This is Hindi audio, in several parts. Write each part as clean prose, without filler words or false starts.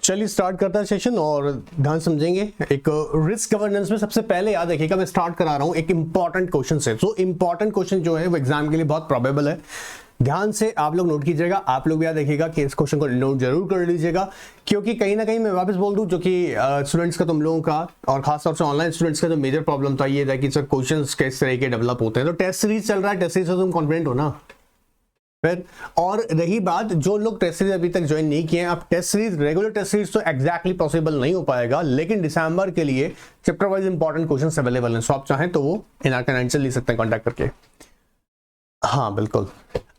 चलिए स्टार्ट करता है सेशन और ध्यान समझेंगे। एक रिस्क गवर्नेंस में सबसे पहले याद रखिएगा, मैं स्टार्ट करा रहा हूं एक इंपॉर्टेंट क्वेश्चन से। तो इंपॉर्टेंट क्वेश्चन जो है वो एग्जाम के लिए बहुत प्रोबेबल है, ध्यान से आप लोग नोट कीजिएगा। आप लोग याद रखिएगा कि इस क्वेश्चन को नोट जरूर कर लीजिएगा, क्योंकि कहीं ना कहीं मैं वापस बोल दूं, जो कि स्टूडेंट्स का, तुम लोगों का और खासतौर से ऑनलाइन स्टूडेंट्स का जो मेजर प्रॉब्लम था ये था कि सर क्वेश्चंस किस तरह के डेवलप होते हैं। तो टेस्ट सीरीज चल रहा है, टेस्ट सीरीज से तुम कॉन्फिडेंट हो ना फिर। और रही बात, जो लोग टेस्ट सीरीज अभी तक ज्वाइन नहीं किए हैं, आप test series, regular test series तो एग्जैक्टली पॉसिबल नहीं हो पाएगा, लेकिन दिसंबर के लिए chapter wise important questions available हैं। सो आप चाहें तो वो NRK9 से ले सकते हैं कॉन्टैक्ट करके। हाँ बिल्कुल,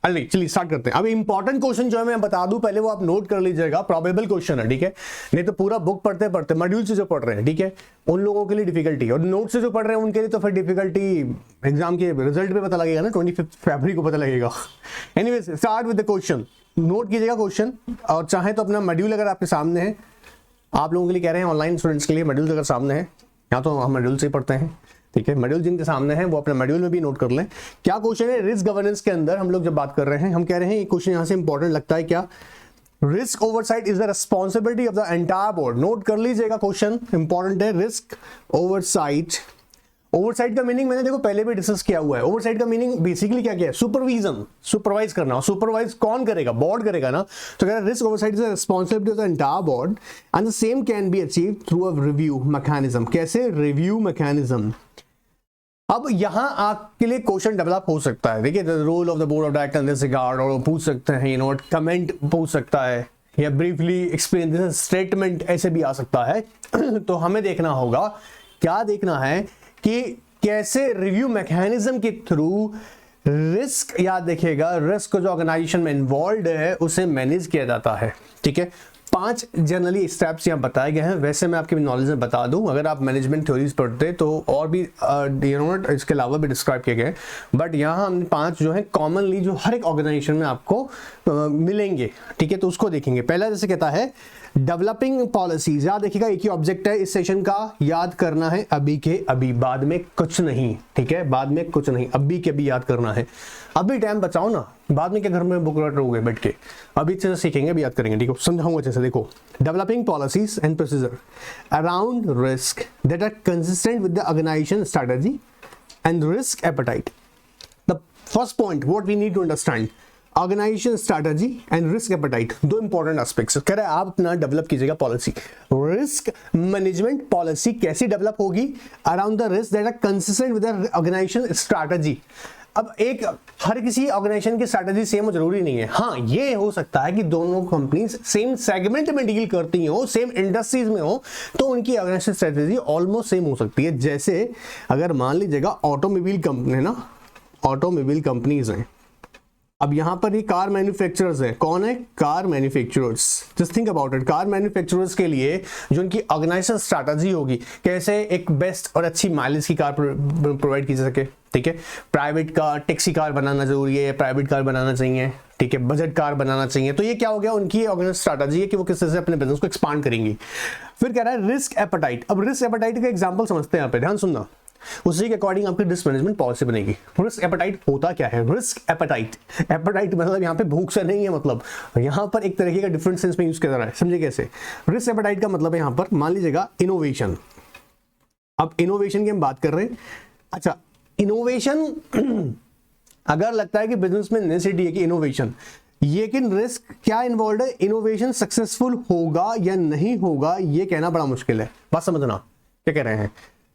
अरे चलिए स्टार्ट करते हैं। अब इंपॉर्टेंट क्वेश्चन जो है मैं बता दूं पहले, वो आप नोट कर लीजिएगा। प्रोबेबल क्वेश्चन है, ठीक है, नहीं तो पूरा बुक पढ़ते पढ़ते मॉड्यूल से जो पढ़ रहे हैं, ठीक है, उन लोगों के लिए डिफिकल्टी, और नोट से जो पढ़ रहे हैं उनके लिए तो फिर डिफिकल्टी एग्जाम के रिजल्ट पे पता लगेगा ना, 25 फरवरी को पता लगेगा। Anyways start with the question, note कीजिएगा क्वेश्चन, और चाहे तो अपना मॉड्यूल अगर आपके सामने है, आप लोगों के लिए कह रहे हैं ऑनलाइन स्टूडेंट्स के लिए मॉड्यूल अगर सामने है, यहाँ तो हम मॉड्यूल से ही पढ़ते हैं, ठीक है, मॉड्यूल जिनके सामने है वो अपने मॉड्यूल में भी नोट कर लें। क्या क्वेश्चन है, रिस्क गवर्नेंस के अंदर हम लोग जब बात कर रहे हैं, हम कह रहे हैं ये क्वेश्चन यहां से इंपॉर्टेंट लगता है क्या, risk oversight is the responsibility of the entire board. Note कर लीजिएगा, क्वेश्चन इंपॉर्टेंट है। रिस्क ओवरसाइट, ओवरसाइट का मीनिंग मैंने देखो पहले भी डिस्कस किया हुआ है। ओवरसाइट का मीनिंग बेसिकली क्या है, सुपरविजन, सुपरवाइज करना। सुपरवाइज कौन करेगा, बोर्ड करेगा ना। तो कह रहा है risk oversight is the responsibility of the entire board and the same can be achieved through a review mechanism. कैसे, रिव्यू मैकेनिज्म। अब यहां आपके लिए क्वेश्चन डेवलप हो सकता है, देखिए, the role of the board of director in this regard, और पूछ सकते हैं, यू नो, कमेंट पूछ सकता है, या ब्रीफली एक्सप्लेन दिस स्टेटमेंट ऐसे भी आ सकता है। तो हमें देखना होगा, क्या देखना है कि कैसे रिव्यू मैकेनिज्म के थ्रू रिस्क, याद देखिएगा, रिस्क जो ऑर्गेनाइजेशन में इन्वॉल्व है उसे मैनेज किया जाता है, ठीक है। 5 जनरली स्टेप्स यहाँ बताए गए हैं। वैसे मैं आपके नॉलेज में बता दूं, अगर आप मैनेजमेंट थ्योरीज पढ़ते तो और भी इसके अलावा भी डिस्क्राइब किए गए, बट यहाँ हमने 5 जो है कॉमनली जो हर एक ऑर्गेनाइजेशन में आपको मिलेंगे, ठीक है। तो उसको देखेंगे। पहला जैसे कहता है डेवलपिंग पॉलिसीज, याद देखिएगा एक ही ऑब्जेक्ट है इस सेशन का, याद करना है अभी के अभी, बाद में कुछ नहीं, ठीक है, बाद में कुछ नहीं, अभी के अभी याद करना है। अभी टाइम बचाओ ना, बाद में क्या घर में बुक रहोगे बैठ के, अभी अच्छे से सीखेंगे, अभी याद करेंगे, ठीक है, समझाऊंगा अच्छे से। देखो, developing policies and procedure around risk that are consistent with the organization strategy and risk appetite. The first point what we need to understand, organization strategy and risk appetite, दो इंपॉर्टेंट एस्पेक्ट्स। कह रहा है आप अपना डेवलप कीजिएगा पॉलिसी, रिस्क मैनेजमेंट पॉलिसी कैसी डेवलप होगी, around the risk that are consistent with the organization strategy. अब एक, हर किसी ऑर्गेनाइजेशन की स्ट्रैटेजी सेम हो जरूरी नहीं है। हाँ, ये हो सकता है कि दोनों कंपनीज सेम सेगमेंट में डील करती हो, सेम इंडस्ट्रीज में हो, तो उनकी ऑर्गेनाइजेशन स्ट्रैटेजी ऑलमोस्ट सेम हो सकती है। जैसे अगर मान लीजिएगा ऑटोमोबाइल कंपनी है ना, ऑटोमोबाइल कंपनीज हैं, अब यहां पर ये कार मैन्युफैक्चरर्स है, कौन है, car manufacturers. Just think about it, car manufacturers के लिए जो उनकी ऑर्गेनाइजेशन स्ट्रैटेजी होगी, कैसे एक बेस्ट और अच्छी माइलेज की कार प्रोवाइड की जा सके, ठीक है। प्राइवेट कार, टैक्सी कार बनाना जरूरी है, प्राइवेट कार बनाना चाहिए, ठीक है, बजट कार बनाना चाहिए। तो ये क्या हो गया, उनकी ऑर्गेनाइजेशन स्ट्रैटेजी है कि वो किस तरह से अपने बिजनेस को एक्सपांड करेंगी। फिर कह रहा है रिस्क एपेटाइट। अब रिस्क एपेटाइट का एग्जांपल समझते हैं, यहाँ पे ध्यान सुनना, उसी के अकॉर्डिंग आपकी रिस्क मैनेजमेंट पॉलिसी बनेगी। रिस्क एपेटाइट होता क्या है, रिस्क एपेटाइट, एपेटाइट मतलब यहाँ पे भूख से नहीं है, मतलब यहाँ पर एक तरीके का डिफरेंट सेंस में यूज किया जा रहा है, समझे कैसे। रिस्क एपेटाइट का मतलब है यहाँ पर, मान लीजिएगा इनोवेशन। अब इनोवेशन की हम बात कर रहे हैं, अच्छा इनोवेशन अगर लगता है कि बिजनेस में नेसेसिटी है कि इनोवेशन, लेकिन रिस्क क्या इन्वॉल्व है, इनोवेशन सक्सेसफुल होगा या नहीं होगा ये कहना बड़ा मुश्किल है। बात समझना क्या कह रहे हैं।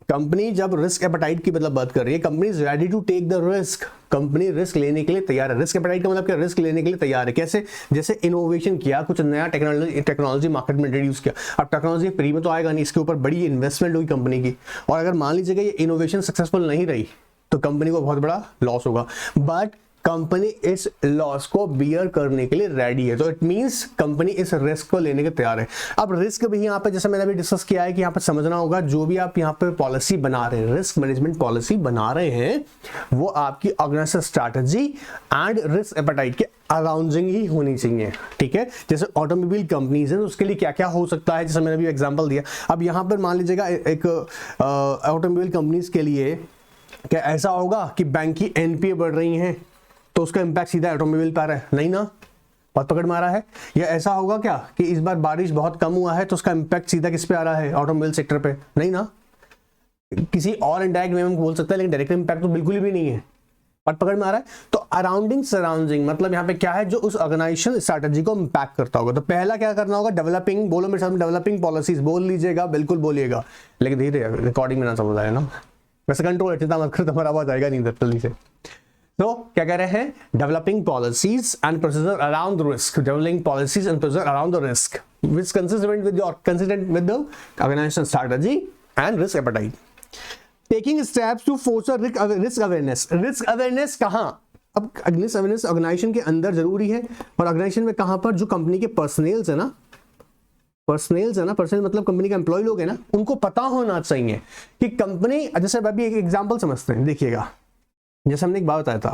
कंपनी जब रिस्क एपेटाइट की मतलब बात कर रही है, company is ready to take the risk, company risk लेने के लिए तैयार है। रिस्क एपेटाइट का मतलब क्या, रिस्क लेने के लिए तैयार है। कैसे, जैसे इनोवेशन किया, कुछ नया टेक्नोलॉजी मार्केट में इंट्रोड्यूस किया। अब टेक्नोलॉजी फ्री में तो आएगा नहीं, इसके ऊपर बड़ी इन्वेस्टमेंट होगी कंपनी की, और अगर मान लीजिएगा ये इनोवेशन सक्सेसफुल नहीं रही तो कंपनी को बहुत बड़ा लॉस होगा। बट कंपनी इस लॉस को बियर करने के लिए रेडी है, तो इट मींस कंपनी इस रिस्क को लेने के तैयार है। अब रिस्क भी यहाँ पे, जैसे मैंने अभी डिस्कस किया है कि यहाँ पे समझना होगा, जो भी आप यहाँ पे पॉलिसी बना रहे हैं, रिस्क मैनेजमेंट पॉलिसी बना रहे हैं, वो आपकी organization strategy and risk appetite के अराउंडिंग ही होनी चाहिए, ठीक है। जैसे ऑटोमोबाइल कंपनीज हैं, उसके लिए क्या क्या हो सकता है, जैसे मैंने अभी एग्जाम्पल दिया। अब यहाँ पर मान लीजिएगा एक ऑटोमोबाइल कंपनीज के लिए क्या ऐसा होगा कि बैंक की NPA बढ़ रही हैं, तो उसका इंपैक्ट सीधा ऑटोमोबाइल पर है नहीं ना, बहुत पकड़ मारा है। या ऐसा होगा क्या कि इस बार बारिश बहुत कम हुआ है तो उसका इंपैक्ट सीधा किस पे आ रहा है, ऑटोमोबाइल सेक्टर पे, नहीं ना, किसी और इनडायरेक्ट वे में बोल सकता है, लेकिन डायरेक्ट इंपैक्ट तो बिल्कुल भी नहीं है, बहुत पकड़ मारा है। तो अराउंडिंग सराउंडिंग मतलब यहाँ पे क्या है जो उस ऑर्गेनाइजेशन स्ट्रैटेजी को इंपैक्ट करता होगा। तो पहला क्या करना होगा, डेवलपिंग, बोलो मेरे साथ, डेवलपिंग पॉलिसीज बोल लीजिएगा, बिल्कुल बोलिएगा, लेकिन धीरे रिकॉर्डिंग में ना समझ आए ना, वैसे कंट्रोल चिंता मत करो, तुम्हारा आवाज आएगा नहीं जल्दी से। तो क्या कह रहे हैं, developing policies and procedure around risk, developing policies and procedure around the risk which consistent with the organization strategy and risk appetite. Taking steps to foster risk awareness. Risk awareness कहां, अब रिस्क अवेयरनेस ऑर्गेनाइजेशन के अंदर जरूरी है, और ऑर्गेनाइजेशन में कहां पर, जो कंपनी के पर्सनल्स है ना, पर्सनल मतलब कंपनी का एम्प्लॉय लोग है ना, उनको पता होना चाहिए कि कंपनी, जैसे अभी एक एग्जांपल समझते हैं, देखिएगा जैसे हमने एक बात बताया था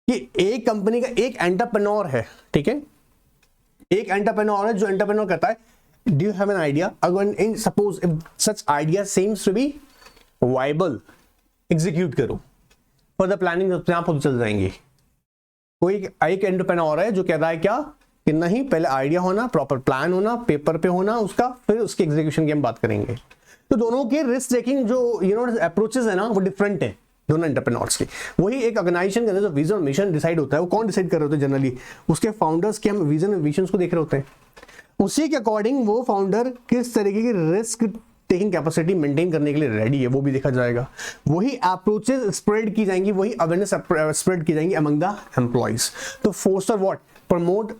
कि एक कंपनी का एक एंटरप्रेन्योर है, ठीक है, एक एंटरप्रेन्योर है जो एंटरप्रेन्योर करता है, do you have an idea, अगर इन suppose if such idea seems to be viable, execute करो, फॉर द प्लानिंग आप खुद चल जाएंगे। कोई एक एंटरप्रेन्योर है जो कह रहा है क्या कि नहीं, पहले आइडिया होना, प्रॉपर प्लान होना, पेपर पे होना उसका, फिर उसके एग्जीक्यूशन की हम बात करेंगे। तो दोनों के रिस्क टेकिंग जो अप्रोचेस है ना वो डिफरेंट है दोनों एंटरप्रेन्योर्स की। वही एक ऑर्गेनाइजेशन के अंदर जो विजन और मिशन डिसाइड होता है, वो कौन डिसाइड कर रहे होते हैं जनरली, उसके फाउंडर्स के हम विजन और विजन को देख रहे होते हैं। उसी के अकॉर्डिंग वो फाउंडर किस तरीके की रिस्क टेकिंग कैपेसिटी मेंटेन करने के लिए रेडी है वो भी देखा जाएगा। वही अप्रोचेस स्प्रेड की जाएंगी, वही अवेयरनेस स्प्रेड की जाएंगी अमंग द एम्प्लॉइज। तो foster what, promote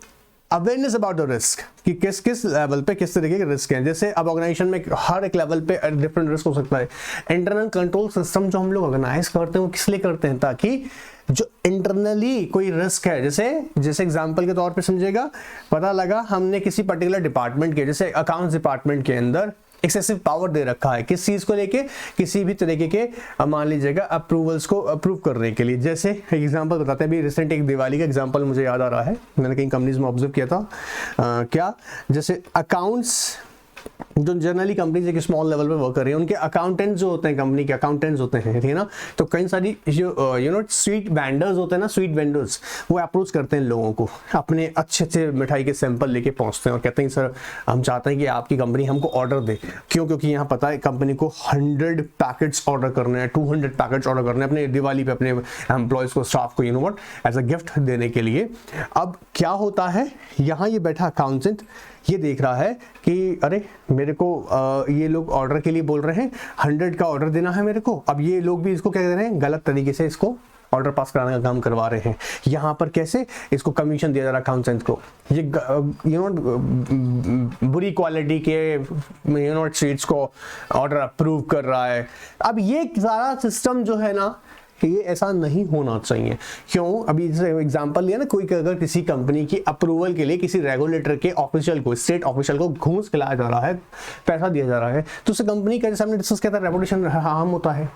awareness about the risk, कि किस किस लेवल पे किस तरीके के रिस्क हैं। जैसे अब ऑर्गेनाइजेशन में हर एक लेवल पे डिफरेंट रिस्क हो सकता है। इंटरनल कंट्रोल सिस्टम जो हम लोग ऑर्गेनाइज करते हैं वो किस लिए करते हैं, ताकि जो इंटरनली कोई रिस्क है, जैसे एग्जांपल के तौर पे समझिएगा, पता लगा हमने किसी पर्टिकुलर डिपार्टमेंट के, जैसे अकाउंट्स डिपार्टमेंट के अंदर एक्सेसिव पावर दे रखा है किस चीज को लेके, किसी भी तरीके के मान लीजिएगा अप्रूवल्स को अप्रूव करने के लिए। जैसे एग्जांपल बताते हैं, अभी रिसेंट एक दिवाली का एग्जांपल मुझे याद आ रहा है, मैंने कहीं कंपनीज में ऑब्जर्व किया था। क्या, जैसे अकाउंट्स जो जनरली कंपनीज एक स्मॉल लेवल पे वर्क कर रही है, उनके अकाउंटेंट्स जो होते हैं, कंपनी के अकाउंटेंट्स होते हैं, ठीक है ना, तो कई सारी जो स्वीट वेंडर्स होते हैं ना, स्वीट वेंडर्स, वो अप्रोच करते हैं लोगों को, अपने अच्छे अच्छे मिठाई के सैंपल लेके पहुंचते हैं और कहते हैं सर हम चाहते हैं कि आपकी कंपनी हमको ऑर्डर दे। क्यों, क्योंकि यहाँ पता है कंपनी को 100 पैकेट्स ऑर्डर करने हैं, 200 पैकेट्स ऑर्डर करने हैं अपने दिवाली पे अपने एम्प्लॉयज को, स्टाफ को, एज अ गिफ्ट देने के लिए। अब क्या होता है, यहाँ ये बैठा अकाउंटेंट ये देख रहा है कि अरे मेरे को ये लोग ऑर्डर के लिए बोल रहे हैं, 100 का ऑर्डर देना है मेरे को। अब ये लोग भी इसको क्या कर रहे हैं, गलत तरीके से इसको ऑर्डर पास कराने का काम करवा रहे हैं। यहाँ पर कैसे इसको कमीशन दिया जा रहा है अकाउंटेंट को, ये बुरी क्वालिटी के शीट्स को ऑर्डर अप्रूव कर रहा है। अब ये सारा सिस्टम जो है ना, ये ऐसा नहीं होना चाहिए। क्यों, अभी जैसे एग्जांपल लिया ना, कोई अगर किसी कंपनी की अप्रूवल के लिए किसी रेगुलेटर के ऑफिशियल को, स्टेट ऑफिशियल को घूस खिलाया जा रहा है, पैसा दिया जा रहा है, तो उस कंपनी का जैसे हमने डिस्कस किया था रेपुटेशन हार्म होता है।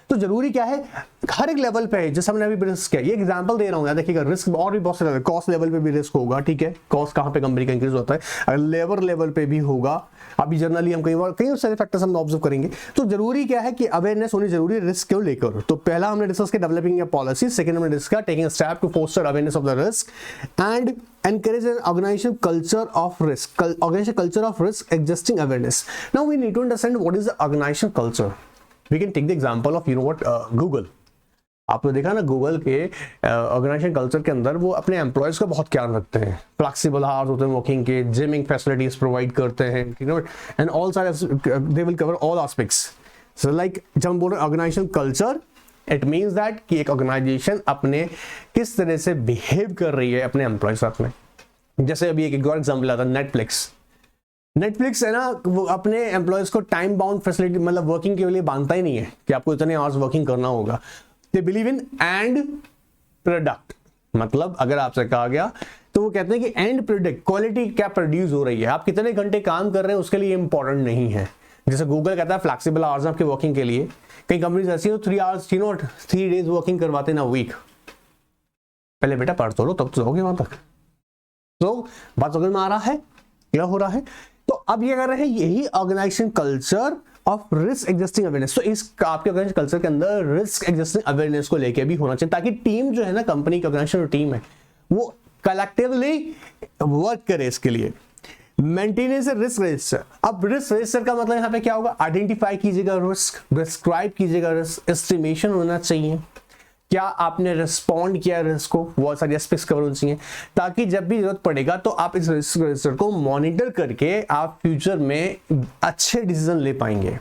तो जरूरी क्या है, हर एक लेवल पे है, जैसे हमने अभी रिस्क किया, ये एग्जांपल दे रहा हूँ, देखिएगा रिस्क और भी बहुत से, कॉस्ट लेवल पे भी रिस्क होगा, ठीक है, कॉस्ट कहाँ पे कंपनी का इंक्रीज होता है, लेबर लेवल पे भी होगा। अभी जनरली हम कई सारे फैक्टर्स हम ऑब्जर्व करेंगे। तो जरूरी क्या है कि अवेयरनेस होनी जरूरी है रिस्क को लेकर। तो पहला हमने डिस्कस किया डेवलपिंग पॉलिसी, सेकंड हमने डिस्कस किया taking step to foster awareness of the risk and encourage an organization culture of risk, organization culture of risk existing awareness. Now we need to understand what is the organization culture. We can take the example of Google. आपने देखा ना, गूगल के ऑर्गेनाइजेशन कल्चर के अंदर वो अपने एम्प्लॉयज का बहुत ख्याल रखते हैं, फ्लेक्सिबल आवर्स होते हैं वर्किंग के, जिमिंग फैसिलिटीज प्रोवाइड करते हैं, and all they will cover all aspects. So like जब हम बोल रहे हैं organization culture, it means that कि एक ऑर्गेनाइजेशन अपने किस तरह से बिहेव कर रही है अपने एम्प्लॉय साथ में। जैसे अभी एक और एग्जाम्पल आता है, नेटफ्लिक्स है ना, वो अपने एम्प्लॉयज को टाइम बाउंड फैसिलिटी मतलब वर्किंग के लिए बांधता ही नहीं है कि आपको इतने आवर्स वर्किंग करना होगा। They believe in and product, मतलब अगर आपसे कहा गया तो वो कहते हैं कि एंड प्रोडक्ट, क्वालिटी क्या प्रोड्यूस हो रही है, आप कितने घंटे काम कर रहे हैं उसके लिए इंपॉर्टेंट नहीं है। जैसे गूगल कहता है फ्लेक्सिबल आवर्स आपके वर्किंग के लिए, कई कंपनीज ऐसी हो 3 आवर्स 3 डेज वर्किंग करवाते ना वीक। पहले बेटा पढ़ तो लो तब तो जाओगे वहां तक। तो बात समझ में आ रहा है, क्या हो रहा है। तो अब ये कर रहे हैं, यही organization culture of risk existing awareness. तो इस आपके ऑर्गेनाइजेशन कल्चर के अंदर रिस्क एग्जिस्टिंग अवेयरनेस को लेके भी होना चाहिए, ताकि टीम जो है ना, कंपनी की ऑर्गेनाइजेशन टीम है, वो कलेक्टिवली वर्क करे इसके लिए। मेंटेनेंस रिस्क रजिस्टर, अब रिस्क रजिस्टर का मतलब यहाँ पे क्या होगा, आइडेंटिफाई कीजिएगा रिस्क, डिस्क्राइब कीजिएगा रिस्क, एस्टिमेशन होना चाहिए, क्या आपने रिस्पॉन्ड किया रिस्क को, बहुत सारी एस्पेक्ट्स कवर होनी चाहिए, ताकि जब भी जरूरत पड़ेगा तो आप इस रिस्क रजिस्टर को मॉनिटर करके आप फ्यूचर में अच्छे डिसीजन ले पाएंगे।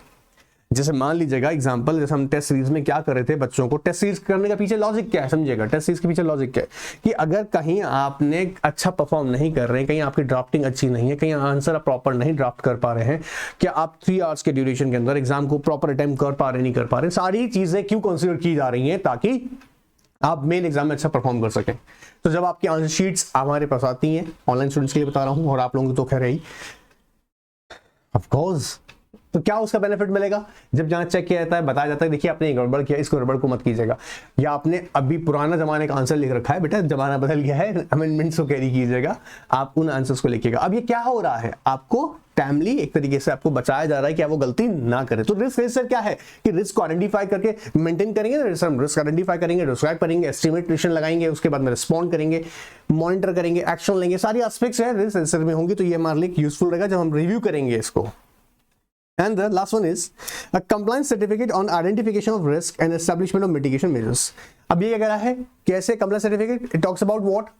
जैसे मान लीजिएगा एग्जांपल, जैसे हम टेस्ट सीरीज में क्या कर रहे थे, बच्चों को टेस्ट सीरीज करने का पीछे लॉजिक क्या है समझिएगा। टेस्ट सीरीज के पीछे लॉजिक क्या है कि अगर कहीं आपने अच्छा परफॉर्म नहीं कर रहे हैं, कहीं आपकी ड्राफ्टिंग अच्छी नहीं है, कहीं आंसर आप प्रॉपर नहीं ड्राफ्ट कर पा रहे हैं, क्या आप 3 आवर्स के ड्यूरेशन के अंदर एग्जाम को प्रॉपर अटेम्प्ट कर पा रहे नहीं कर पा रहे, सारी चीजें क्यों कंसिडर की जा रही हैं ताकि आप मेन एग्जाम में अच्छा परफॉर्म कर सकें। तो जब आपकी आंसर शीट्स हमारे पास आती हैं, ऑनलाइन स्टूडेंट्स के लिए बता रहा हूं और आप लोगों को तो खैर ही ऑफ कोर्स, तो क्या उसका बेनिफिट मिलेगा, जब जहां चेक किया जाता है बताया जाता है देखिए आपने गड़बड़ किया, इसको गड़बड़ को मत कीजिएगा, या आपने अभी पुराना जमाने का आंसर लिख रखा है, बेटा जमाना बदल गया है, अमेंडमेंट्स को कैरी कीजिएगा, आप उन आंसर्स को लिखिएगा। अब ये क्या हो रहा है, आपको टाइमली एक तरीके से आपको बचाया जा रहा है कि आप वो गलती ना करें। तो रिस्क रजिस्टर क्या है कि रिस्क को आइडेंटिफाई करके मेंटेन करेंगे, रिस्क आइडेंटिफाई करेंगे, डिस्क्राइब करेंगे, एस्टिमेशन लगाएंगे, उसके बाद में रिस्पॉन्ड करेंगे, मॉनिटर करेंगे, एक्शन लेंगे, सारी एस्पेक्ट्स है रिस्क रजिस्टर में होंगी। तो ये हमारे लिए यूजफुल रहेगा जब हम रिव्यू करेंगे इसको। And the last one is a compliance certificate on identification of risk and establishment of mitigation measures. अब ये क्या कह रहा है, कैसे compliance certificate? It talks about what?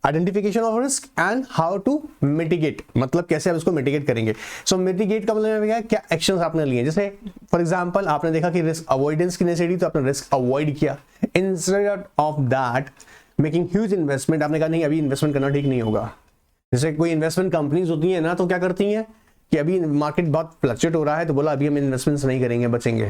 Identification of risk and how to mitigate, मतलब कैसे आप इसको mitigate करेंगे। So mitigate का मतलब क्या है, क्या actions आपने लिए, जैसे for example आपने देखा कि risk avoidance की necessity, तो आपने risk avoid किया। Instead of that making huge investment, आपने कहा नहीं अभी investment करना ठीक नहीं होगा। जैसे कोई investment companies होती है ना, तो क्या करती हैं कि अभी मार्केट बहुत फ्लक्चुएट हो रहा है, तो बोला अभी हम इन्वेस्टमेंट्स नहीं करेंगे, बचेंगे,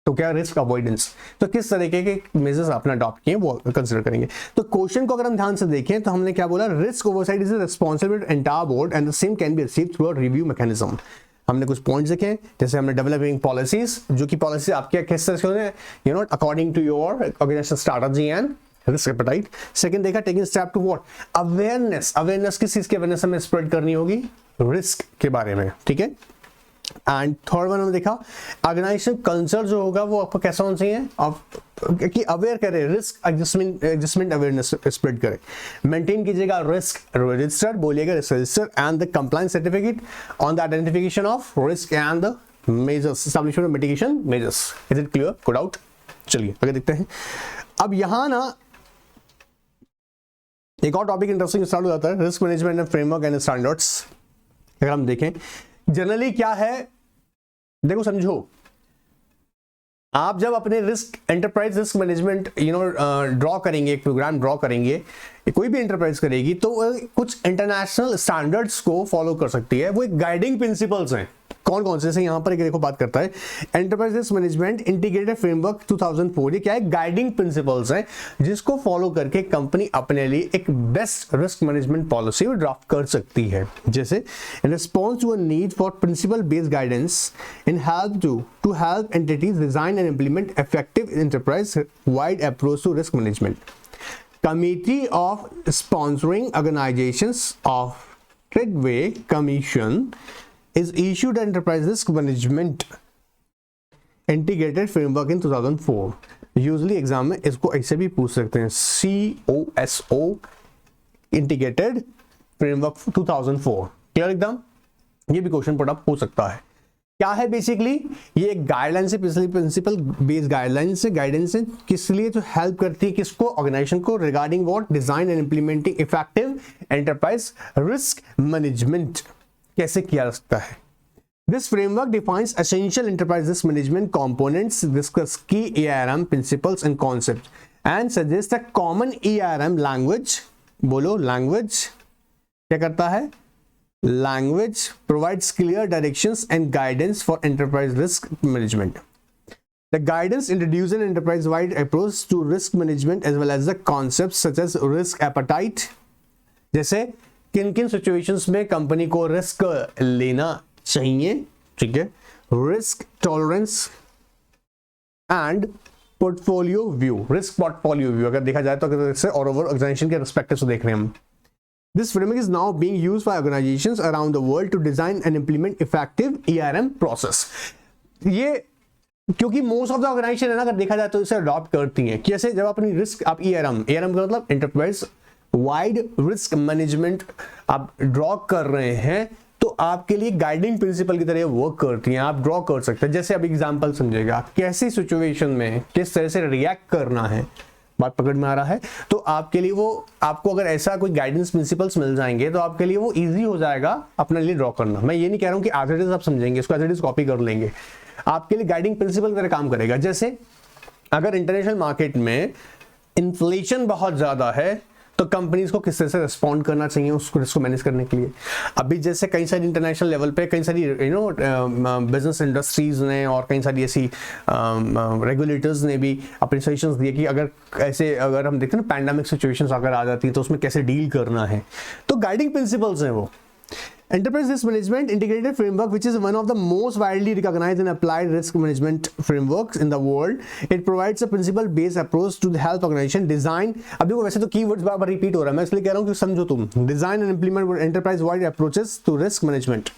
तो क्या रिस्क अवॉइडेंस, तो किस तरीके के मेजर्स आपने अडॉप्ट किए वो कंसीडर करेंगे। तो क्वेश्चन को अगर हम ध्यान से देखें तो हमने क्या बोला, risk oversight is responsibility entire board and the same can be achieved through a review mechanism. हमने कुछ पॉइंट्स देखे, जैसे हमने डेवलपिंग पॉलिसीज, जो कि पॉलिसी आपके किस तरह से होने, you know according to your organisation strategy and risk appetite. Second देखा taking step to what, awareness, awareness किस चीज की अवेयरनेस हमें स्प्रेड करनी होगी, रिस्क के बारे में, ठीक है। एंड थर्ड वन हमने देखा ऑर्गेनाइजेशन कल्चर जो होगा वो आपको कैसा होना चाहिए, कि अवेयर करे, रिस्क एडजस्टमेंट अवेयरनेस स्प्रेड करे। मेंटेन कीजिएगा रिस्क रजिस्टर, बोलिएगा risk register and the compliance certificate on the identification of risk and the measures, establishment of mitigation measures. Is it clear, good out. चलिए आगे देखते हैं। अब यहां ना एक और टॉपिक इंटरेस्टिंग स्टार्ट हो जाता है, risk management framework and standards. अगर हम देखें जनरली क्या है, देखो समझो, आप जब अपने risk enterprise risk management draw करेंगे, एक प्रोग्राम ड्रॉ करेंगे, कोई भी एंटरप्राइज करेगी तो कुछ इंटरनेशनल स्टैंडर्ड्स को फॉलो कर सकती है। वो एक गाइडिंग प्रिंसिपल्स हैं, कौन कौन से यहां पर एक देखो बात करता है enterprise risk management integrated framework 2004। ये क्या है, गाइडिंग प्रिंसिपल्स हैं जिसको फॉलो करके कंपनी अपने लिए एक best risk management policy draft कर सकती है। जैसे in response to a need for principle based guidance in help to help entities design and implement effective enterprise wide approach to risk management, Committee of Sponsoring Organizations of Tradeway Commission is issued Enterprise Risk Management Integrated Framework in 2004. Usually exam में इसको ऐसे भी पूछ सकते हैं, COSO Integrated Framework 2004। क्लियर एकदम, ये भी क्वेश्चन पुट अप हो सकता है। क्या है बेसिकली, ये एक गाइडलाइन से प्रिंसिपल बेस्ड गाइडेंस है, किस लिए, तो हेल्प करती है किसको, ऑर्गेनाइजेशन को, regarding what, design and implementing effective enterprise risk management कैसे किया जा सकता है। This framework defines essential enterprise risk management components, discuss की ARM principles and concept and suggest a common ARM language. बोलो लैंग्वेज क्या करता है, language provides clear directions and guidance for enterprise risk management. The guidance introduces an enterprise-wide approach to risk management as well as the concepts such as risk appetite, जैसे किन किन सिचुएशंस में कंपनी को रिस्क लेना चाहिए, ठीक है, risk tolerance and portfolio view, risk portfolio view अगर देखा जाए तो और ओवर ऑर्गेनाइजेशन के रिस्पेक्टिव से देख रहे हैं हम। This framework is now being used by organizations around the world to design and implement effective ERM process. ये क्योंकि मोस्ट ऑफ द ऑर्गेनाइजेशन है ना, अगर देखा जाए तो इसे अडॉप्ट करती हैं। कैसे, जब अपनी रिस्क आप ERM का मतलब एंटरप्राइज वाइड रिस्क मैनेजमेंट आप ड्रॉ कर रहे हैं तो आपके लिए गाइडिंग प्रिंसिपल की तरह वर्क करती हैं, आप ड्रॉ कर सकते हैं। जैसे अब एग्जांपल समझेगा, कैसी सिचुएशन में किस तरह से रिएक्ट करना है, बात पकड़ में आ रहा है, तो आपके लिए वो, आपको अगर ऐसा कोई गाइडेंस प्रिंसिपल्स मिल जाएंगे तो आपके लिए वो इजी हो जाएगा अपने लिए ड्रॉ करना। मैं ये नहीं कह रहा हूँ कि एज इट इज आप समझेंगे, इसको एज इट इज कॉपी कर लेंगे, आपके लिए गाइडिंग प्रिंसिपल की तरह काम करेगा। जैसे अगर इंटरनेशनल मार्केट में इन्फ्लेशन बहुत ज्यादा है तो कंपनीज को किस तरह से रिस्पॉन्ड करना चाहिए उसको रिस्क को मैनेज करने के लिए। अभी जैसे कई सारी इंटरनेशनल लेवल पे कई सारी बिजनेस इंडस्ट्रीज ने और कई सारी ऐसी रेगुलेटर्स ने भी अपने सजेशंस दिए कि अगर हम देखते हैं ना पैंडेमिक सिचुएशंस अगर आ जाती है तो उसमें कैसे डील करना है, तो गाइडिंग प्रिंसिपल्स हैं वो। Enterprise Risk Management Integrated Framework, which is one of the most widely recognized and applied risk management frameworks in the world. It provides a principle-based approach to help organization design. अब देखो वैसे तो keywords बार बार रिपीट हो रहा है, मैं इसलिए कह रहा हूँ कि समझो तुम। Design and implement enterprise-wide approaches to risk management.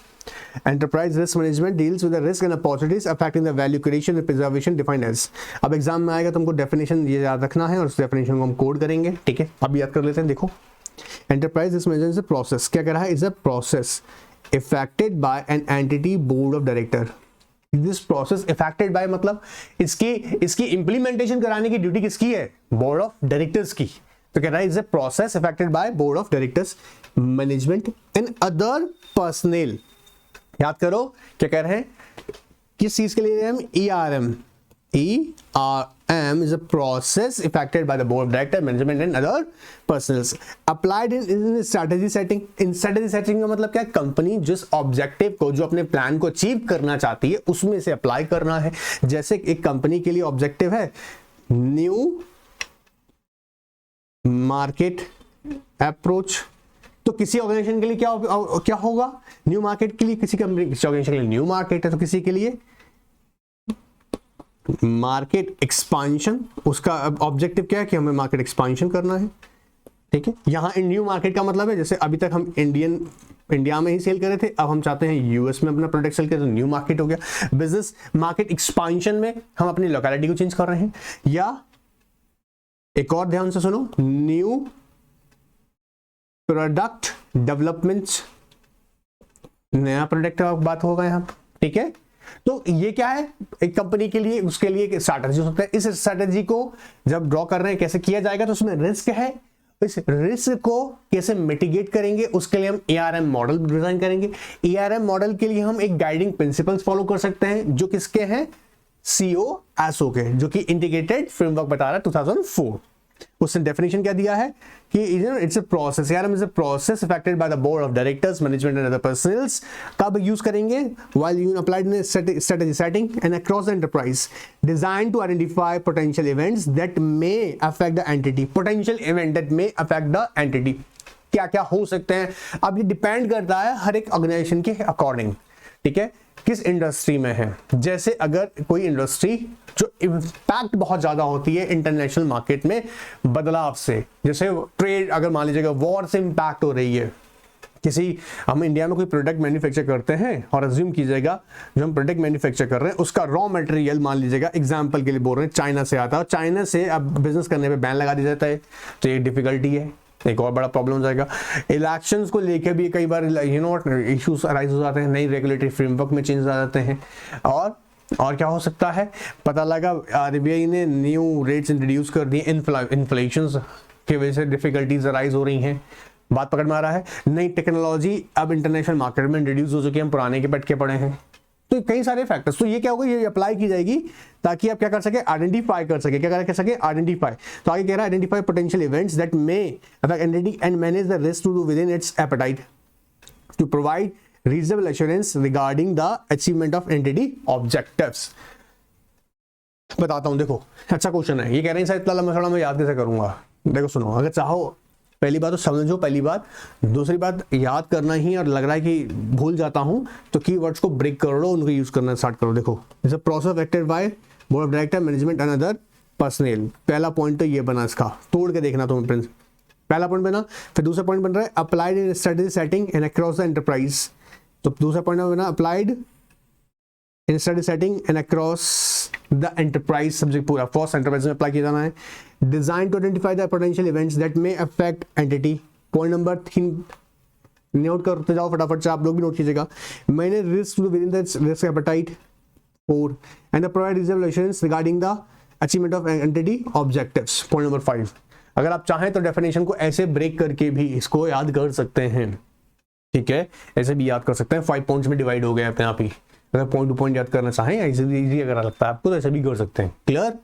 Enterprise risk management deals with the risk and opportunities affecting the value creation and preservation defined as. अब एग्जाम में आएगा, तुमको डेफिनेशन ये याद रखना है और उस डेफिनेशन को हम कोड करेंगे, ठीक है। अब याद कर लेते हैं, देखो Enterprise risk management is a process, क्या कह रहा है, is a process affected by an entity board of director. This process affected by मतलब इसकी implementation कराने की ड्यूटी किसकी है, board of directors की। तो कह रहा है is a process affected by board of directors, management and other personnel। याद करो क्या कह रहे हैं, किस चीज के लिए हम ERM is a process affected by the board of director, management and other personnel applied in strategy setting. In strategy setting का मतलब क्या है, कंपनी जिस ऑब्जेक्टिव को, जो अपने प्लान को अचीव करना चाहती है उसमें से अप्लाई करना है। जैसे एक कंपनी के लिए ऑब्जेक्टिव है न्यू मार्केट अप्रोच, तो किसी ऑर्गेनाइजेशन के लिए क्या होगा, न्यू मार्केट के लिए, किसी कंपनी किसी ऑर्गेनाइजेशन के लिए न्यू मार्केट है तो किसी के लिए मार्केट एक्सपांशन। उसका ऑब्जेक्टिव क्या है कि हमें मार्केट एक्सपांशन करना है, ठीक है। यहाँ न्यू मार्केट का मतलब है जैसे अभी तक हम इंडिया में ही सेल कर रहे थे, अब हम चाहते हैं यूएस में अपना प्रोडक्ट सेल करें, तो न्यू मार्केट हो गया। बिजनेस मार्केट एक्सपांशन में हम अपनी लोकेलिटी को चेंज कर रहे हैं, या एक और ध्यान से सुनो, न्यू प्रोडक्ट डेवलपमेंट, नया प्रोडक्ट का बात होगा यहाँ, ठीक है। तो ये क्या है, एक कंपनी के लिए, उसके लिए एक स्ट्रैटेजी हो सकता है। इस स्ट्रैटेजी को जब ड्रॉ कर रहे हैं कैसे किया जाएगा, तो उसमें रिस्क है, इस रिस्क को कैसे मिटिगेट करेंगे, उसके लिए हम ARM मॉडल डिजाइन करेंगे। ARM मॉडल के लिए हम एक गाइडिंग प्रिंसिपल्स फॉलो कर सकते हैं जो किसके हैं, COSO के, जो कि इंटीग्रेटेड फ्रेमवर्क बता रहा है 2004। उसने डेफिनेशन क्या दिया है कि it's a process, ARM is a process affected by the board of directors, management and other personnels. कब यूज करेंगे, while you applied in strategy setting and across the enterprise, design to identify potential events that may affect the entity. Potential event that may affect the entity, क्या क्या हो सकते हैं। अब ये डिपेंड करता है हर एक ऑर्गेनाइजेशन के अकॉर्डिंग, ठीक है, किस इंडस्ट्री में है। जैसे अगर कोई इंडस्ट्री जो इम्पैक्ट बहुत ज्यादा होती है इंटरनेशनल मार्केट में बदलाव से, जैसे ट्रेड, अगर मान लीजिएगा वॉर से इम्पैक्ट हो रही है, किसी, हम इंडिया में कोई प्रोडक्ट मैन्युफैक्चर करते हैं और अज्यूम कीजिएगा जो हम प्रोडक्ट मैन्युफैक्चर कर रहे हैं उसका रॉ मटेरियल, मान लीजिएगा एग्जांपल के लिए बोल रहे हैं, चाइना से आता है, चाइना से अब बिजनेस करने पे बैन लगा दिया जाता है, तो ये डिफिकल्टी है, एक और बड़ा प्रॉब्लम हो जाएगा। इलेक्शंस को लेकर भी कई बार इश्यूज अराइज हो जाते हैं, नई रेगुलेटरी फ्रेमवर्क में चेंज आ जाते हैं। और क्या हो सकता है, पता लगा RBI ने न्यू रेट्स इंट्रोड्यूस कर दिए, इन्फ्लेशन की वजह से डिफिकल्टीज अराइज हो रही हैं, बात पकड़ में आ रहा है। नई टेक्नोलॉजी अब इंटरनेशनल मार्केट में इंट्रोड्यूस हो चुकी है, हम पुराने के पटके पड़े हैं, तो कई सारे फैक्टर्स। तो ये क्या होगा, ये अप्लाई की जाएगी ताकि आप क्या कर सके, आइडेंटिफाई कर सके, क्या कर सके, आइडेंटिफाई। तो आगे कह रहा है identify potential events that may affect entity and manage the risk to do with in its appetite to provide reasonable assurance regarding the achievement of entity objectives. बताता हूं, देखो अच्छा क्वेश्चन है, ये कह रहे हैं शायद इतना लंबा मैं याद कैसे करूंगा। देखो सुनो, अगर चाहो पहली बात तो समझो, पहली बात, दूसरी बात याद करना ही और लग रहा है कि भूल जाता हूं तो कीवर्ड्स को ब्रेक कर लो, उनको यूज करना स्टार्ट करो। देखो जैसे process affected by board of director, management and other personal, पहला पॉइंट तो ये बना, इसका तोड़ के देखना तुम फ्रेंड्स। पहला पॉइंट बना, फिर दूसरा पॉइंट बन रहा है applied in strategy setting and across the enterprise. तो दूसरा पॉइंट बना applied in strategy setting and across the enterprise subject पूरा फर्स्ट एंटरप्राइज में अप्लाई किया जाना है। Design to identify the potential events that may affect entity. Point number 3 note करते जाओ फटाफट से, आप लोग भी नोट कीजिएगा। मैंने risk with in the risk appetite 4 and provide reasonable assurance regarding the achievement of entity objectives. Point number 5। अगर आप चाहें तो डेफिनेशन को ऐसे ब्रेक करके भी इसको याद कर सकते हैं, ठीक है, ऐसे भी याद कर सकते हैं। 5 पॉइंट्स में डिवाइड हो गए अपने आप ही। अगर पॉइंट टू पॉइंट याद करना चाहें इजी अगर लगता है आपको तो ऐसे भी कर सकते हैं। क्लियर?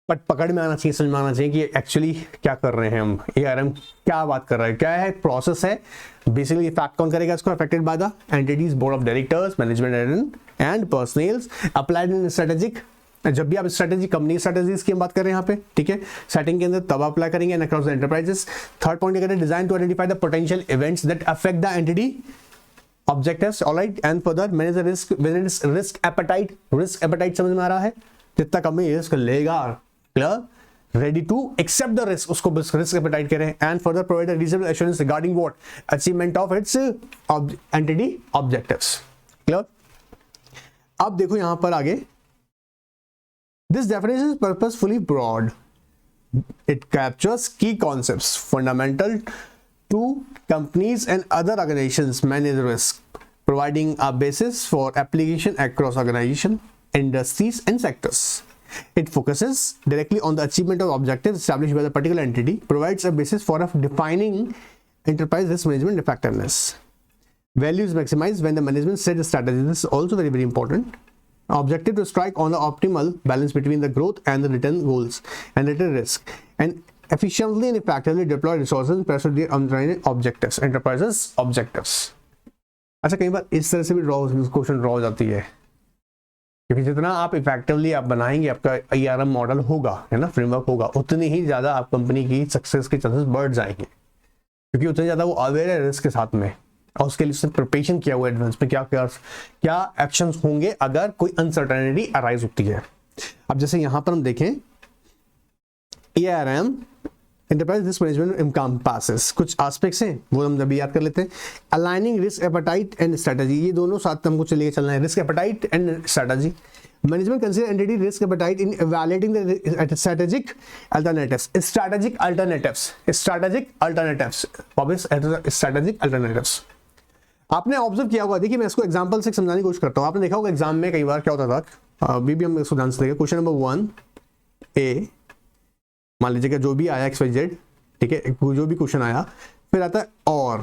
बट पकड़ में आना चाहिए, समझ में आना चाहिए कि एक्चुअली क्या कर रहे हैं हम, ARM क्या बात कर रहा है, क्या है, प्रोसेस है। बेसिकली फैक्ट कौन करेगा इसको? Affected by the entities board of directors, management and personnels, applied in strategic. जब भी आप स्ट्रेटेजी, कंपनी स्ट्रेटेजीज की हम बात कर रहे हैं यहाँ पे, ठीक है, सेटिंग के अंदर तब अप्लाई करेंगे and across the enterprises. Third point कहते हैं design to identify the potential events that affect the entity objectives, alright, and further manage the risk with risk appetite. Risk appetite समझ में आ रहा है? जितना कंपनी रिस्क लेगा, clear, ready to accept the risk, उसको रिस्क एपेटाइट करें। And further provide reasonable assurance regarding what? Achievement of its entity objectives. Clear? अब देखो यहां पर आगे, this definition is purposefully broad. It captures key concepts fundamental to companies and other organizations manage risk, providing a basis for application across organization, industries and sectors. It focuses directly on the achievement of objectives established by the particular entity, provides a basis for defining enterprise risk management effectiveness. Value is maximized when the management sets strategy. This is also very, very important. Objective to strike on the optimal balance between the growth and the return goals and return risk, and efficiently and effectively deploy resources and pursue their underlying objectives, enterprises objectives. अच्छा, कई बार इस तरह से भी क्वेश्चन ड्रॉ हो जाती है, क्योंकि जितना आप इफेक्टिवली आप बनाएंगे, आपका ARM मॉडल होगा, है ना, फ्रेमवर्क होगा, उतनी ही ज्यादा आप कंपनी की सक्सेस के चांसेस बढ़ जाएंगे, क्योंकि उतने ज्यादा वो अवेयर है रिस्क के साथ में, और उसके लिए उसने प्रिपरेशन किया हुआ एडवांस में क्या एक्शंस होंगे अगर कोई अनसर्टेनिटी अराइज होती है। अब जैसे यहां पर हम देखें, ARM enterprise risk management encompasses, कुछ एस्पेक्ट्स हैं वो हम जब याद कर लेते हैं। Aligning risk appetite and strategy, ये दोनों साथ हमको चलिए चलना है, risk appetite and strategy. Management consider entity risk appetite in evaluating the strategic alternatives, strategic alternatives, strategic alternatives, वापस स्ट्रेटेजिक अल्टरनेटिव्स। आपने ऑब्जर्व किया होगा, देखिए मैं इसको एग्जांपल से समझाने की कोशिश करता हूं। आपने देखा होगा एग्जाम में कई बार क्या होता था, अभी भी हम इसको ध्यान से देखें। क्वेश्चन नंबर 1A, मान लीजिएगा जो भी आया XYZ, ठीक है, जो भी क्वेश्चन आया, फिर आता है और,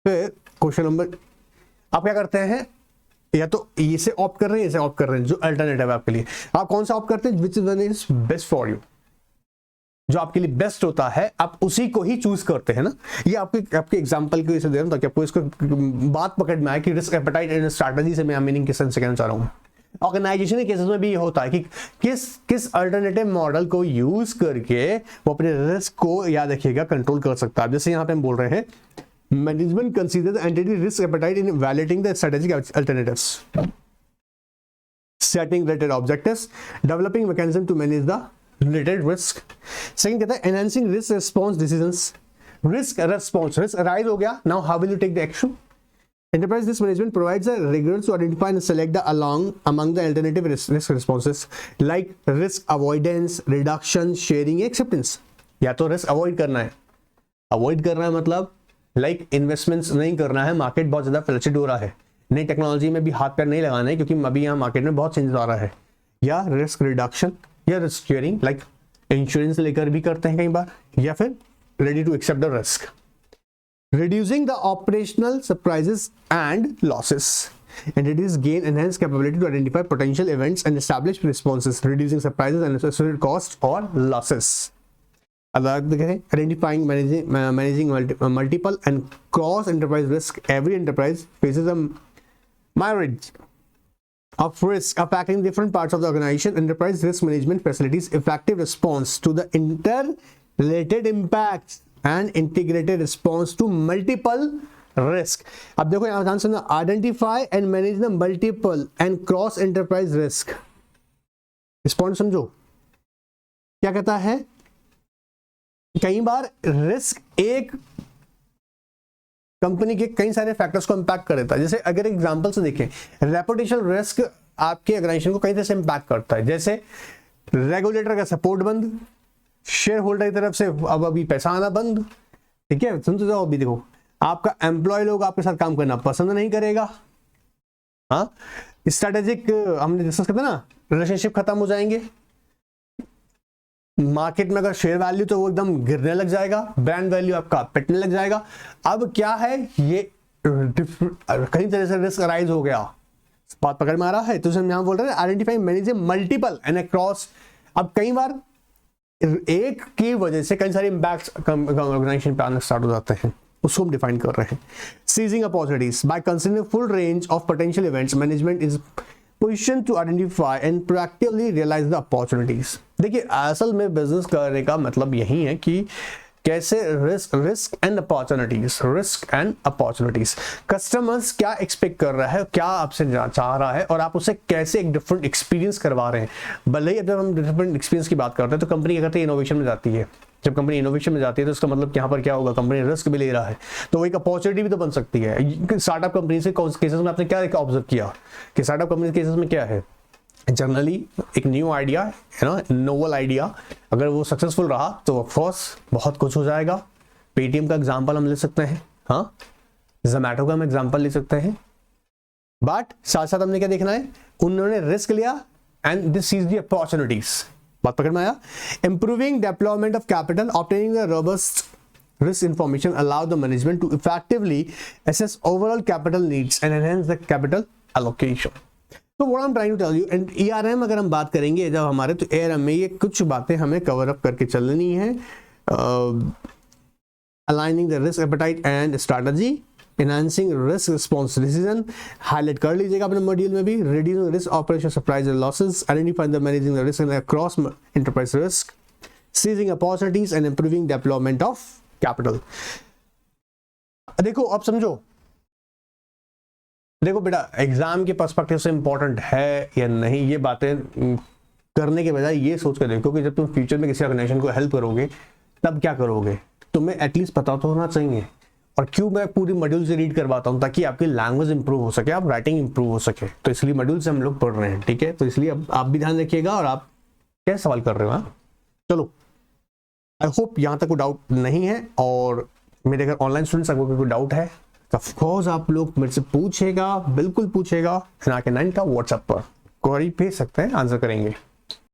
फिर क्वेश्चन नंबर, आप क्या करते हैं, या तो इसे ऑप्ट कर रहे हैं, इसे ऑप्ट कर रहे हैं, जो अल्टरनेटिव है आपके लिए, आप कौन सा ऑप्ट करते हैं? Which one is best for you, जो आपके लिए बेस्ट होता है आप उसी को ही चूज करते हैं ना। ये आपके एग्जांपल की वजह से दे रहा हूं ताकि आपको इसको बात पकड़ में आए कि रिस्क एपेटाइट एंड स्ट्रेटजी से मैं मीनिंग किस सेंस से कहना चाह रहा हूं। ऑर्गेनाइजेशन के केसेस में भी ये होता है कि किस अल्टरनेटिव मॉडल को यूज करके वो अपने रिस्क को, याद रखिएगा, कंट्रोल कर सकता है। जैसे यहां पे हम बोल रहे हैं, management consider the entity risk appetite in evaluating the strategic alternatives, setting related objectives, developing mechanism to manage the related risk। Second कहता है enhancing risk response decisions, risk response, risk arise हो गया, now how will you take the action? Enterprise risk management provides a rigor to identify and select the among the alternative risk responses like risk avoidance, reduction, sharing, acceptance। या तो risk avoid करना है, avoid करना है मतलब like investments नहीं करना है, मार्केट बहुत ज्यादा फ्लक्चुएट हो रहा है, नई टेक्नोलॉजी में भी हाथ पैर नहीं लगाना है क्योंकि अभी यहाँ मार्केट में बहुत चेंजेस आ रहा है, या रिस्क रिडक्शन या रिस्क शेयरिंग, लाइक इंश्योरेंस लेकर भी करते हैं कई बार, या फिर ready to accept the risk, reducing the operational surprises and losses, entities gain enhanced capability to identify potential events and establish responses, reducing surprises and associated costs or losses। identifying, managing multiple and cross enterprise risk, every enterprise faces a myriad of risk affecting different parts of the organization। Enterprise risk management facilitates effective response to the interrelated impacts and integrated response to multiple risk। अब देखो यहां ध्यान सुनना, identify and manage the multiple and cross enterprise risk। इस पॉइंट समझो क्या कहता है, कई बार रिस्क एक कंपनी के कई सारे फैक्टर्स को इंपैक्ट कर देता है। जैसे अगर एग्जांपल से देखें, रेपुटेशनल रिस्क आपके ऑर्गेनाइजेशन को कई तरह से इंपैक्ट करता है। जैसे रेगुलेटर का सपोर्ट बंद, शेयर होल्डर की तरफ से अब अभी पैसा आना बंद, ठीक है। सुनते जाओ, अभी देखो आपका एम्प्लॉय लोग आपके साथ काम करना पसंद नहीं करेगा। हाँ, स्ट्रेटेजिक हमने डिस्कस करता ना, रिलेशनशिप खत्म हो जाएंगे। मार्केट में अगर शेयर वैल्यू तो वो एकदम गिरने लग जाएगा, ब्रांड वैल्यू आपका पिटने लग जाएगा। अब क्या है, ये कई तरह से रिस्क अराइज हो गया, बात पकड़ में आ रहा है। तो हम यहां बोल रहे हैं identify manage multiple and across. अब कई बार एक की वजह से कई सारे इंपैक्ट्स ऑर्गेनाइजेशन पे आने स्टार्ट हो जाते हैं, उसको हम डिफाइन कर रहे हैं। Seizing opportunities by considering full range of potential events, management is position to identify and proactively realize the opportunities. देखिए असल में बिजनेस करने का मतलब यही है कि कैसे रिस्क एंड अपॉर्चुनिटीज, कस्टमर्स क्या एक्सपेक्ट कर रहा है, क्या आपसे चाह रहा है, और आप उसे कैसे एक डिफरेंट एक्सपीरियंस करवा रहे हैं। भले ही जब हम डिफरेंट एक्सपीरियंस की बात करते हैं तो कंपनी क्या करती है, इनोवेशन में जाती है। जब कंपनी इनोवेशन में जाती है तो उसका मतलब यहाँ पर क्या होगा, कंपनी रिस्क भी ले रहा है, तो वो एक अपॉर्चुनिटी भी तो बन सकती है। स्टार्टअप कंपनी से केसेस में आपने क्या ऑब्जर्व किया कि स्टार्टअप कंपनी केसेस में क्या है, जनरली एक न्यू आइडिया है ना, नोवल आइडिया, अगर वो सक्सेसफुल रहा तो ऑफकोर्स बहुत कुछ हो जाएगा। पेटीएम का एग्जांपल हम ले सकते हैं, हाँ, जोमैटो का हम एग्जांपल ले सकते हैं। बट साथ साथ हमने क्या देखना है, उन्होंने रिस्क लिया and this is the opportunities. बात पकड़ में आया। Improving development of capital, obtaining the robust risk information allow the management to effectively assess overall capital needs and enhance the capital allocation. So what I'm trying to tell you, and ERM अगर हम बात करेंगे जब हमारे, तो ERM में ये कुछ बातें हमें कवर अप करके चलनी है। Aligning the risk appetite and strategy, enhancing risk response decision, highlight कर लीजिएगा अपने मॉड्यूल में भी। Reducing risk operation surprise and losses, identifying the managing the risk and across enterprise risk, seizing opportunities and improving development of capital. देखो अब समझो, देखो बेटा एग्जाम के पर्सपेक्टिव से इंपॉर्टेंट है या नहीं, ये बातें करने के बजाय ये सोच कर देखो कि जब तुम फ्यूचर में किसी ऑर्गेनाइजेशन को हेल्प करोगे तब क्या करोगे, तुम्हें एटलीस्ट पता तो होना चाहिए। और क्यों मैं पूरी मॉड्यूल से रीड करवाता हूँ, ताकि आपकी लैंग्वेज इंप्रूव हो सके, आप राइटिंग इंप्रूव हो सके। तो इसलिए मॉड्यूल से हम लोग पढ़ रहे हैं, ठीक है। तो इसलिए अब आप भी ध्यान रखिएगा। और आप क्या सवाल कर रहे हो, हाँ चलो, आई होप यहाँ तक कोई डाउट नहीं है। और मेरे अगर ऑनलाइन स्टूडेंट्स अगर कोई डाउट है तो ऑफकोर्स आप लोग मेरे से पूछेगा, बिल्कुल पूछेगा। 9 का व्हाट्सएप पर क्वेरी भेज सकते हैं, आंसर करेंगे।